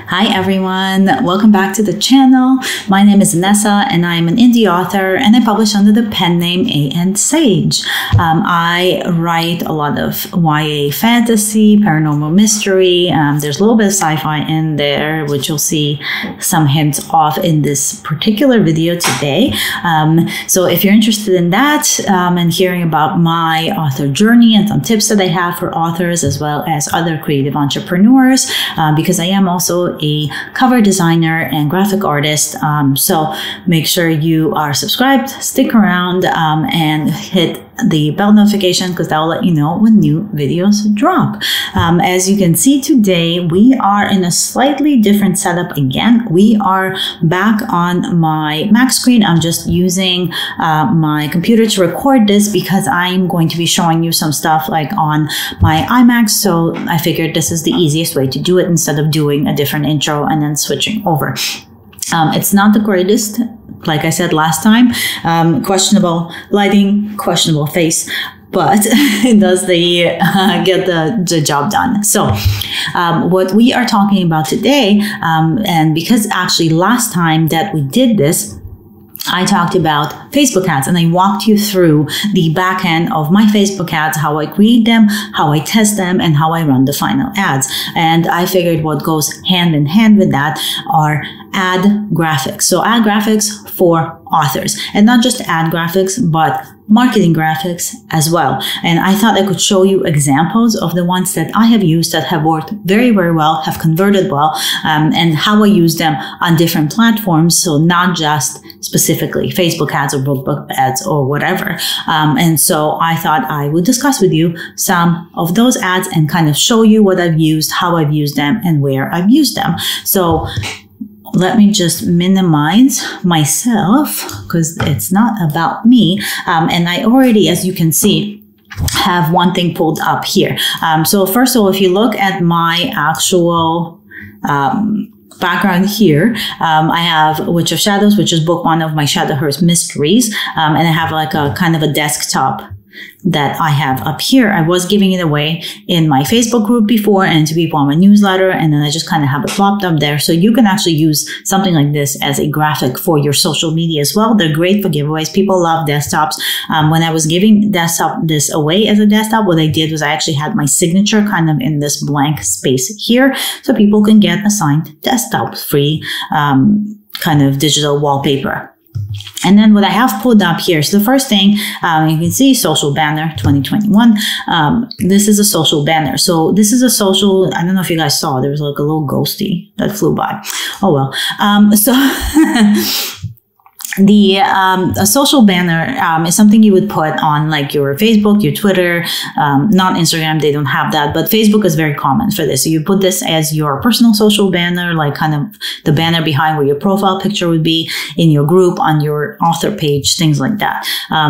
Hi everyone, welcome back to the channel. My name is Vanessa and I'm an indie author and I publish under the pen name A.N. Sage. I write a lot of YA fantasy, paranormal mystery. There's a little bit of sci-fi in there, which you'll see some hints of in this particular video today. So if you're interested in that and hearing about my author journey and some tips that I have for authors as well as other creative entrepreneurs, because I am also a cover designer and graphic artist. So make sure you are subscribed, stick around, and hit the bell notification because that will let you know when new videos drop. As you can see today, we are in a slightly different setup again. We are back on my Mac screen. I'm just using my computer to record this because I'm going to be showing you some stuff like on my iMac. So I figured this is the easiest way to do it instead of doing a different intro and then switching over. It's not the greatest, like I said last time, questionable lighting, questionable face, but it does get the job done. So what we are talking about today, and because actually last time that we did this, I talked about Facebook ads and I walked you through the back end of my Facebook ads, how I create them, how I test them, and how I run the final ads. And I figured what goes hand in hand with that are ad graphics. So ad graphics for authors, and not just ad graphics, but marketing graphics as well. And I thought I could show you examples of the ones that I have used that have worked very, very well, have converted well, and how I use them on different platforms. So not just specifically Facebook ads or book ads or whatever. And so I thought I would discuss with you some of those ads and kind of show you what I've used, how I've used them, and where I've used them. So let me just minimize myself because it's not about me. And I already, as you can see, have one thing pulled up here. So first of all, if you look at my actual background here, I have Witch of Shadows, which is book one of my Shadowhurst mysteries. And I have like a kind of a desktop that I have up here. I was giving it away in my Facebook group before and to people on my newsletter, and then I just kind of have it plopped up there. So you can actually use something like this as a graphic for your social media as well. They're great for giveaways. People love desktops. When I was giving this away as a desktop, what I did was I actually had my signature kind of in this blank space here, so people can get assigned desktop free kind of digital wallpaper. And then what I have pulled up here, so the first thing you can see, social banner 2021. This is a social banner. So this is a social, I don't know if you guys saw, there was like a little ghosty that flew by. Oh well. A social banner is something you would put on like your Facebook, your Twitter, not Instagram, they don't have that, but Facebook is very common for this. So you put this as your personal social banner, like kind of the banner behind where your profile picture would be, in your group, on your author page, things like that.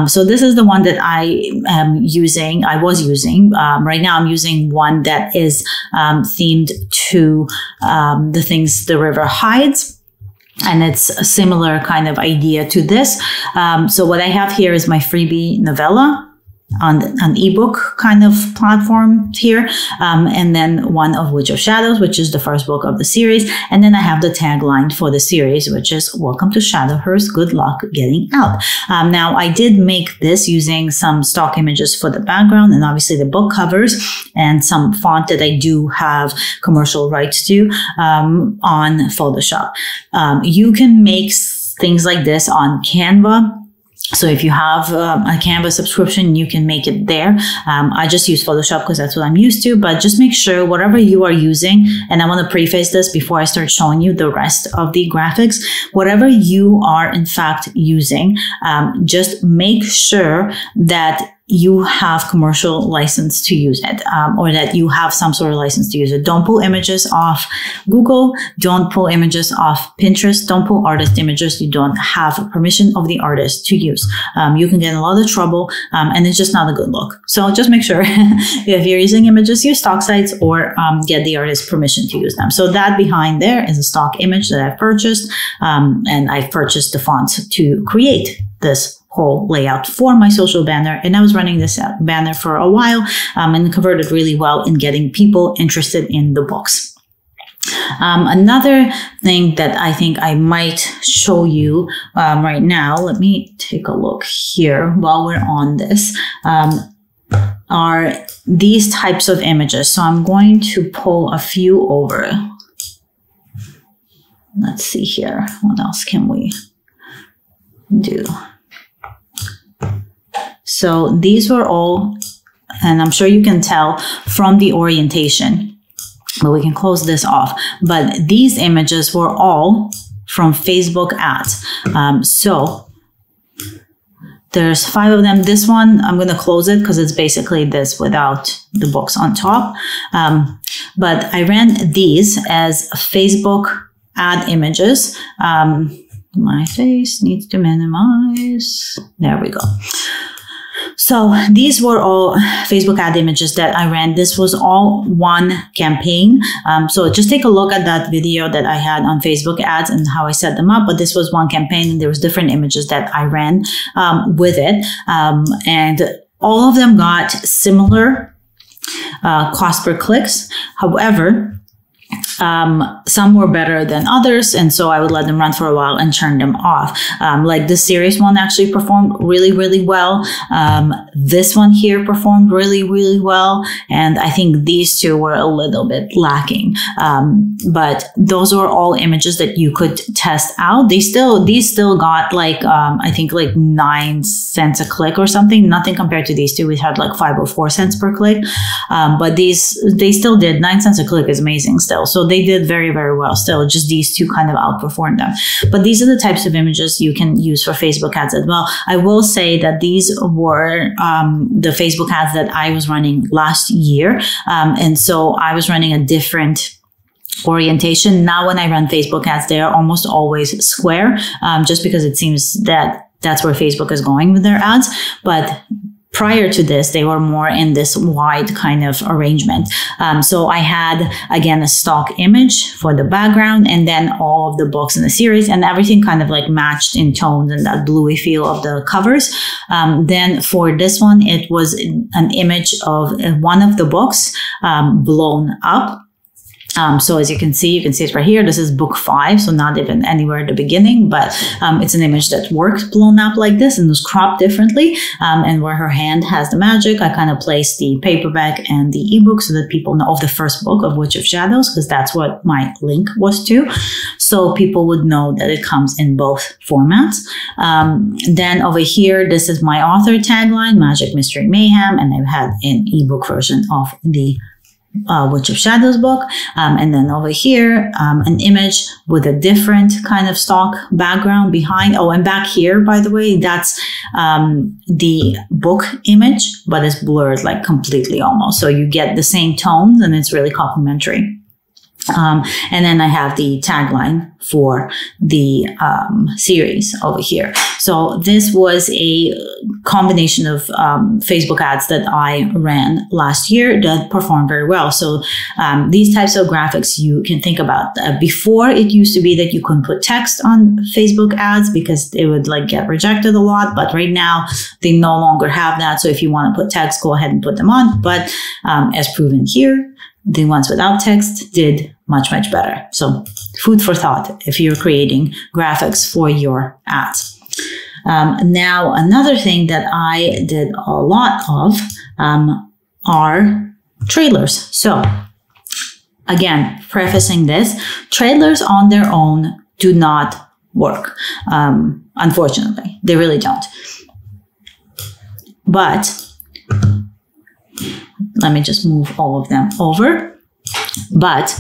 So this is the one that I am using, right now I'm using one that is themed to the things the river hides. And it's a similar kind of idea to this. So what I have here is my freebie novella on an ebook kind of platform here. And then one of Witch of Shadows, which is the first book of the series. And then I have the tagline for the series, which is Welcome to Shadowhurst, Good Luck Getting Out. Now I did make this using some stock images for the background and obviously the book covers and some font that I do have commercial rights to on Photoshop. You can make things like this on Canva. So if you have a Canva subscription, you can make it there. I just use Photoshop because that's what I'm used to, but just make sure whatever you are using, and I want to preface this before I start showing you the rest of the graphics, whatever you are in fact using, just make sure that you have commercial license to use it, or that you have some sort of license to use it. Don't pull images off Google. Don't pull images off Pinterest. Don't pull artist images you don't have permission of the artist to use. You can get in a lot of trouble, and it's just not a good look. So just make sure if you're using images, use stock sites or get the artist's permission to use them. So that behind there is a stock image that I've purchased, and I've purchased the fonts to create this whole layout for my social banner. And I was running this banner for a while and converted really well in getting people interested in the books. Another thing that I think I might show you right now, let me take a look here while we're on this, are these types of images. So I'm going to pull a few over. Let's see here. What else can we do? So these were all, and I'm sure you can tell from the orientation, but we can close this off. But these images were all from Facebook ads. So there's 5 of them. This one, I'm going to close it because it's basically this without the books on top. But I ran these as Facebook ad images. My face needs to minimize. There we go. So these were all Facebook ad images that I ran. This was all one campaign. So just take a look at that video that I had on Facebook ads and how I set them up. But this was one campaign and there was different images that I ran with it. And all of them got similar cost per clicks. However, some were better than others, and so I would let them run for a while and turn them off. Like this series one actually performed really, really well. This one here performed really, really well, and I think these two were a little bit lacking. But those were all images that you could test out. These still got like I think like 9 cents a click or something. Nothing compared to these two, which had like 5 or 4 cents per click. But they still did 9 cents a click is amazing still. So they did very, very well still. Just these two kind of outperformed them. But these are the types of images you can use for Facebook ads as well. I will say that these were the Facebook ads that I was running last year. And so I was running a different orientation. Now when I run Facebook ads, they are almost always square, just because it seems that that's where Facebook is going with their ads. But prior to this, they were more in this wide kind of arrangement. So I had, again, a stock image for the background and then all of the books in the series, and everything kind of like matched in tones and that bluey feel of the covers. Then for this one, it was an image of one of the books blown up. So as you can see it right here. This is book 5, so not even anywhere at the beginning, but it's an image that worked blown up like this and was cropped differently. And where her hand has the magic, I kind of placed the paperback and the ebook so that people know of the first book of Witch of Shadows, because that's what my link was to. So people would know that it comes in both formats. Then over here, this is my author tagline, Magic, Mystery, Mayhem, and I've had an ebook version of the Witch of Shadows book. And then over here, an image with a different kind of stock background behind. Oh, and back here, by the way, that's the book image, but it's blurred like completely almost. So you get the same tones and it's really complementary. And then I have the tagline for the series over here. So this was a combination of Facebook ads that I ran last year that performed very well. So these types of graphics you can think about. Before, it used to be that you couldn't put text on Facebook ads because it would like get rejected a lot. But right now they no longer have that. So if you want to put text, go ahead and put them on. But as proven here, the ones without text did much, much better. So food for thought if you're creating graphics for your ads. Now, another thing that I did a lot of are trailers. So again, prefacing this, trailers on their own do not work. Unfortunately, they really don't. But let me just move all of them over. But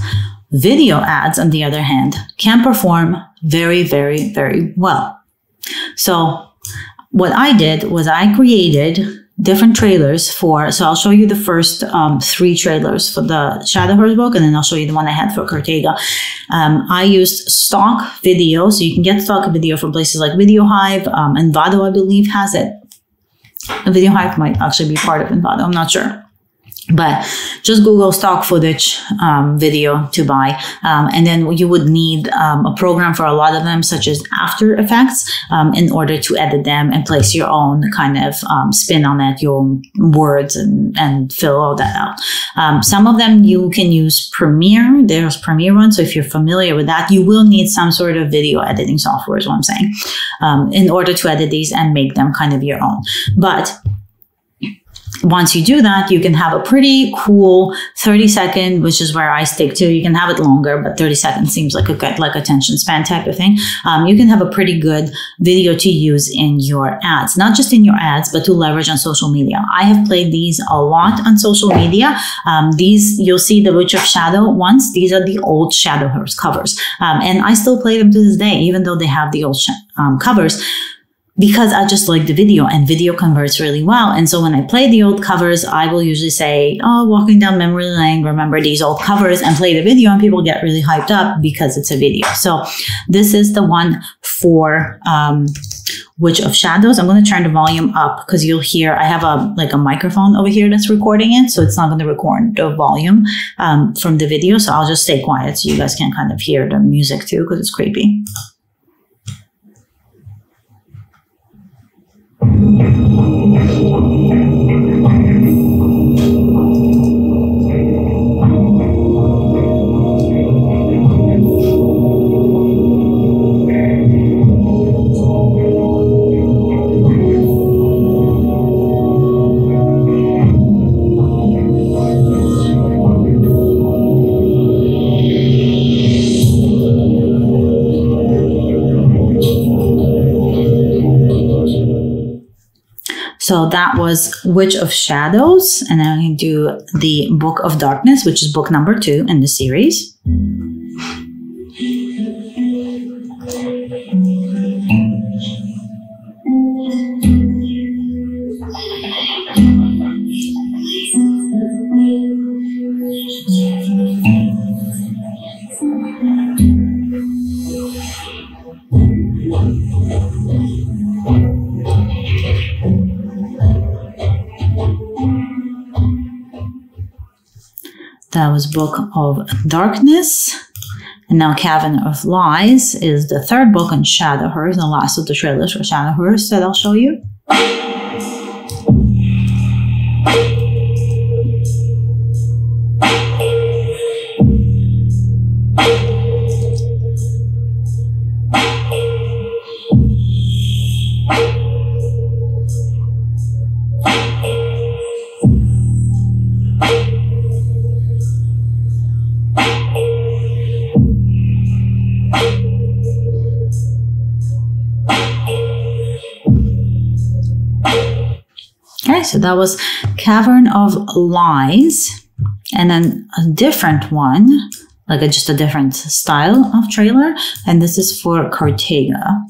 video ads, on the other hand, can perform very, very, very well. So what I did was I created different trailers for, so I'll show you the first 3 trailers for the Shadowheart book, and then I'll show you the one I had for Cortega. I used stock video, so you can get stock video from places like VideoHive, and Envato, I believe, has it. VideoHive might actually be part of Envato, I'm not sure. But just Google stock footage video to buy. And then you would need a program for a lot of them, such as After Effects, in order to edit them and place your own kind of spin on it, your own words, and fill all that out. Some of them you can use Premiere. There's Premiere one. So if you're familiar with that, you will need some sort of video editing software is what I'm saying, in order to edit these and make them kind of your own. But once you do that, you can have a pretty cool 30-second, which is where I stick to. You can have it longer, but 30 seconds seems like a good, like attention span type of thing. You can have a pretty good video to use in your ads, not just in your ads, but to leverage on social media. I have played these a lot on social media. These, you'll see the Witch of Shadow ones. These are the old Shadowverse covers. And I still play them to this day, even though they have the old covers, because I just like the video, and video converts really well. And so when I play the old covers, I will usually say, oh, walking down memory lane, remember these old covers, and play the video, and people get really hyped up because it's a video. So this is the one for Witch of Shadows. I'm going to turn the volume up because you'll hear, I have a microphone over here that's recording it, so it's not going to record the volume from the video. So I'll just stay quiet so you guys can kind of hear the music too, because it's creepy. So that was Witch of Shadows. And then I'm going to do the Book of Darkness, which is book number 2 in the series. That was Book of Darkness. And now Cavern of Lies is the 3rd book on Shadowverse, the last of the trailers for Shadowverse that I'll show you. So that was Cavern of Lies, and then a different one, like just a different style of trailer, and this is for Cortega.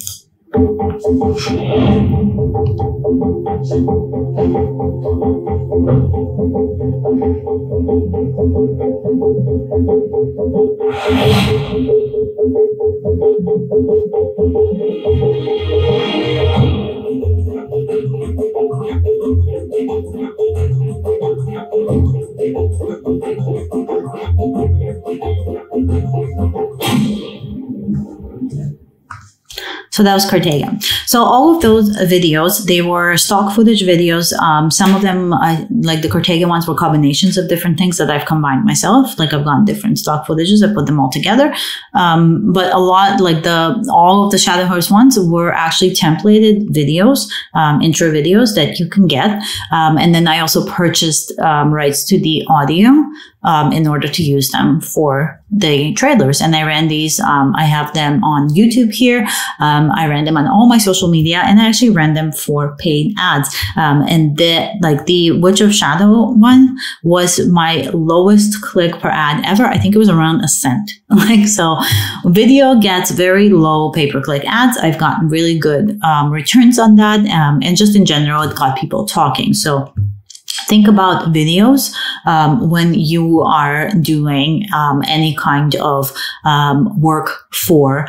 So that was Cortega. So all of those videos, they were stock footage videos. Some of them, like the Cortega ones, were combinations of different things that I've combined myself. Like I've gotten different stock footages, I put them all together. But a lot, like all of the Shadowverse ones were actually templated videos, intro videos that you can get. And then I also purchased rights to the audio in order to use them for the trailers. And I ran these, I have them on YouTube here. I ran them on all my social media, and I actually ran them for paid ads. And the Witch of Shadow one was my lowest click per ad ever. I think it was around a cent. So video gets very low pay-per-click ads. I've gotten really good returns on that. And just in general, it got people talking. So think about videos when you are doing any kind of work for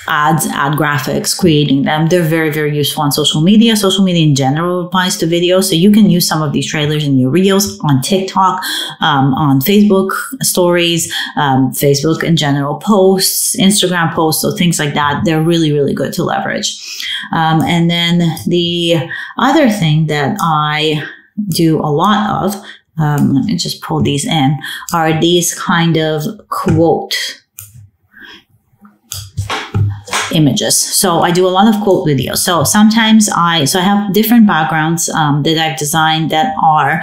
ads, ad graphics, creating them. They're very, very useful on social media. Social media in general applies to videos. So you can use some of these trailers in your reels, on TikTok, on Facebook stories, Facebook in general posts, Instagram posts, so things like that. They're really, really good to leverage. And then the other thing that I do a lot of, let me just pull these in, are these kind of quote images. So I do a lot of quote videos. So sometimes I have different backgrounds that I've designed that are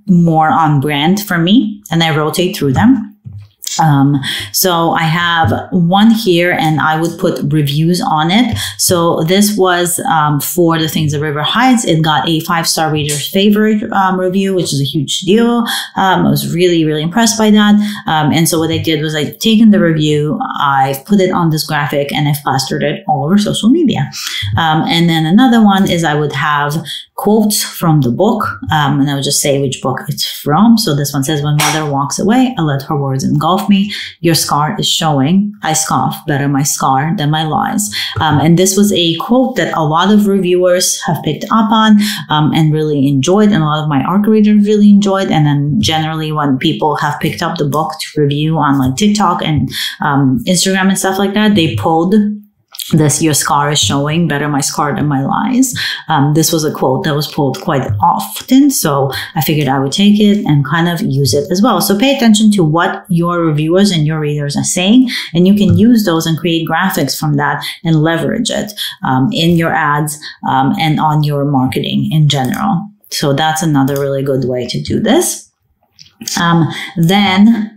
more on brand for me, and I rotate through them. So I have one here, and I would put reviews on it. So this was for The Things the River Hides. It got a 5-star reader's favorite review, which is a huge deal. I was really, really impressed by that. And so what I did was I've taken the review, I've put it on this graphic, and I've plastered it all over social media. And then another one is I would have quotes from the book, and I would just say which book it's from. So this one says, "When mother walks away, I let her words engulf me. Your scar is showing. I scoff. Better my scar than my lies." And this was a quote that a lot of reviewers have picked up on and really enjoyed, and a lot of my ARC readers really enjoyed. And then generally when people have picked up the book to review on like TikTok and Instagram and stuff like that, they pulled this, "Your scar is showing. Better my scar than my lies." This was a quote that was pulled quite often, so I figured I would take it and kind of use it as well. So pay attention to what your reviewers and your readers are saying, and you can use those and create graphics from that and leverage it in your ads and on your marketing in general. So that's another really good way to do this. Then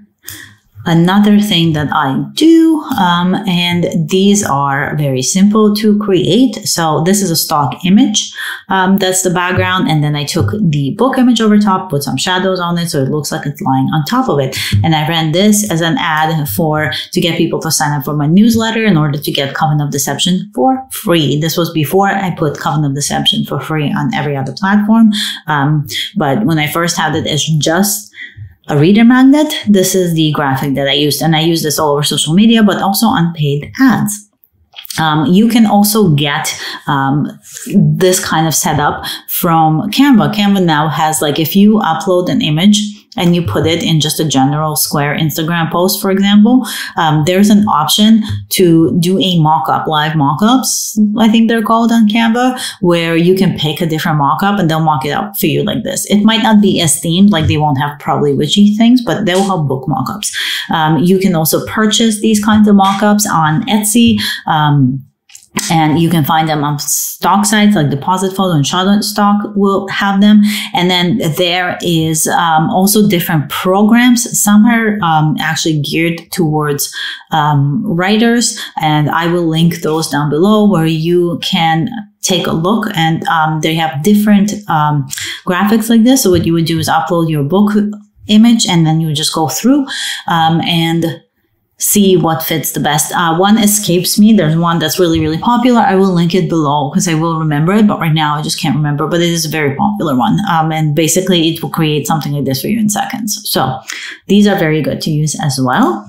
another thing that I do, and these are very simple to create. So this is a stock image. That's the background. And then I took the book image over top, put some shadows on it so it looks like it's lying on top of it. And I ran this as an ad to get people to sign up for my newsletter in order to get Coven of Deception for free. This was before I put Coven of Deception for free on every other platform. But when I first had it as just a reader magnet, this is the graphic that I used. And I use this all over social media, but also on paid ads. You can also get this kind of setup from Canva. Canva now has, like, if you upload an image and you put it in just a general square Instagram post, for example, there's an option to do a mock-up, live mock-ups, I think they're called on Canva, where you can pick a different mock-up and they'll mock it up for you like this. It might not be as themed, like they won't have probably witchy things, but they'll have book mock-ups. You can also purchase these kinds of mock-ups on Etsy. And you can find them on stock sites like Deposit Photo and Shutterstock will have them. And then there is also different programs. Some are actually geared towards writers, and I will link those down below where you can take a look, and they have different graphics like this. So what you would do is upload your book image, and then you would just go through and see what fits the best. One escapes me. There's one that's really, really popular. I will link it below because I will remember it, but right now I just can't remember, but it is a very popular one. And basically it will create something like this for you in seconds. So these are very good to use as well.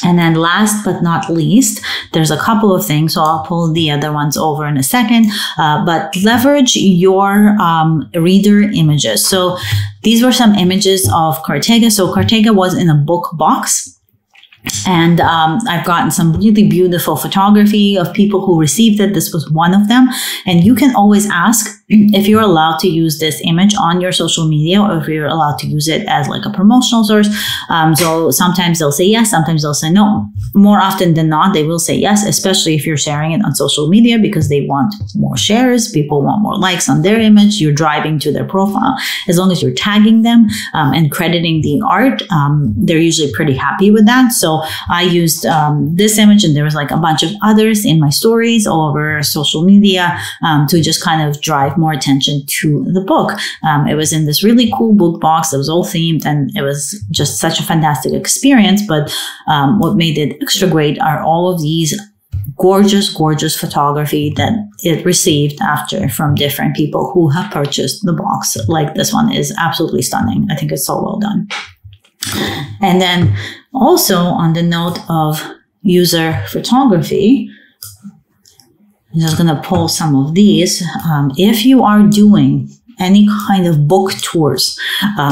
And then last but not least, there's a couple of things. So I'll pull the other ones over in a second, but leverage your reader images. So these were some images of Cartega. So Cartega was in a book box. And I've gotten some really beautiful photography of people who received it. This was one of them. And you can always ask if you're allowed to use this image on your social media, or if you're allowed to use it as like a promotional source. So sometimes they'll say yes, sometimes they'll say no. More often than not, they will say yes, especially if you're sharing it on social media, because they want more shares. People want more likes on their image. You're driving to their profile. As long as you're tagging them and crediting the art, they're usually pretty happy with that. So I used this image, and there was like a bunch of others in my stories all over social media to just kind of drive more attention to the book. It was in this really cool book box that was all themed, and it was just such a fantastic experience. But what made it extra great are all of these gorgeous, gorgeous photography that it received after from different people who have purchased the box. Like this one is absolutely stunning. I think it's so well done. And then also on the note of user photography. I'm just going to pull some of these. If you are doing any kind of book tours,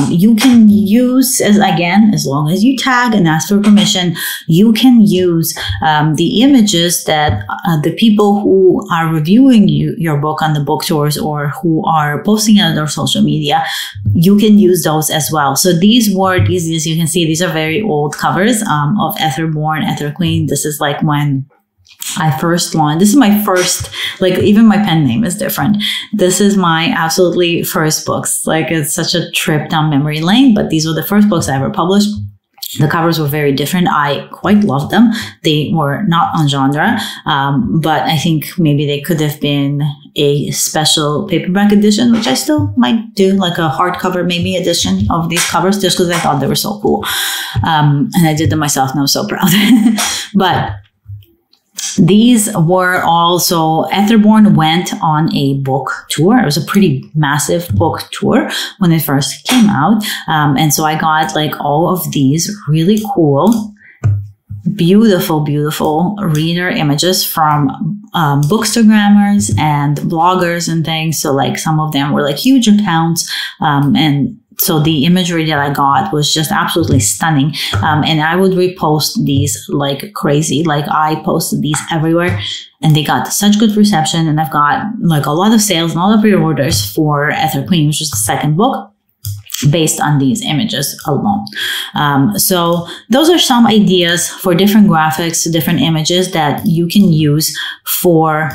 you can use, as long as you tag and ask for permission, you can use the images that the people who are reviewing your book on the book tours or who are posting it on their social media, you can use those as well. So these, as you can see, these are very old covers of Etherborn, Ether Queen. This is like when I first launched. This is my first, like, even my pen name is different. This is my absolutely first books. Like, it's such a trip down memory lane, but these were the first books I ever published. The covers were very different. I quite loved them. They were not on genre, but I think maybe they could have been a special paperback edition, which I still might do, like a hardcover maybe edition of these covers, just because I thought they were so cool. And I did them myself, and I was so proud. But these were also, Etherborn went on a book tour. It was a pretty massive book tour when it first came out. And so I got like all of these really cool, beautiful, beautiful reader images from bookstagrammers and bloggers and things. So like some of them were like huge accounts, and so the imagery that I got was just absolutely stunning. And I would repost these like crazy. Like, I posted these everywhere and they got such good reception. And I've got like a lot of sales and a lot of pre-orders for Ether Queen, which is the second book, based on these images alone. So those are some ideas for different graphics, different images that you can use for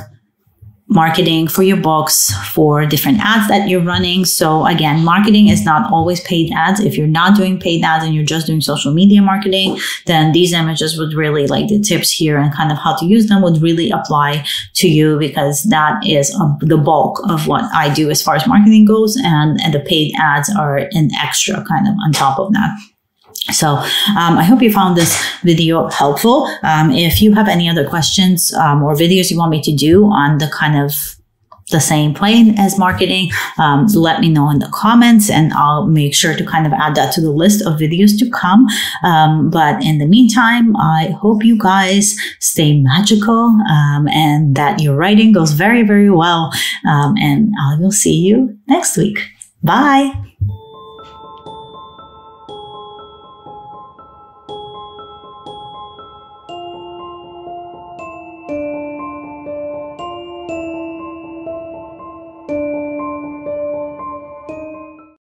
marketing for your books, for different ads that you're running. So again, marketing is not always paid ads. If you're not doing paid ads and you're just doing social media marketing, then these images would really, like the tips here and kind of how to use them, would really apply to you, because that is the bulk of what I do as far as marketing goes, and the paid ads are an extra kind of on top of that. So I hope you found this video helpful. If you have any other questions or videos you want me to do on the kind of the same plane as marketing, let me know in the comments, and I'll make sure to kind of add that to the list of videos to come. But in the meantime, I hope you guys stay magical and that your writing goes very, very well. And I will see you next week. Bye.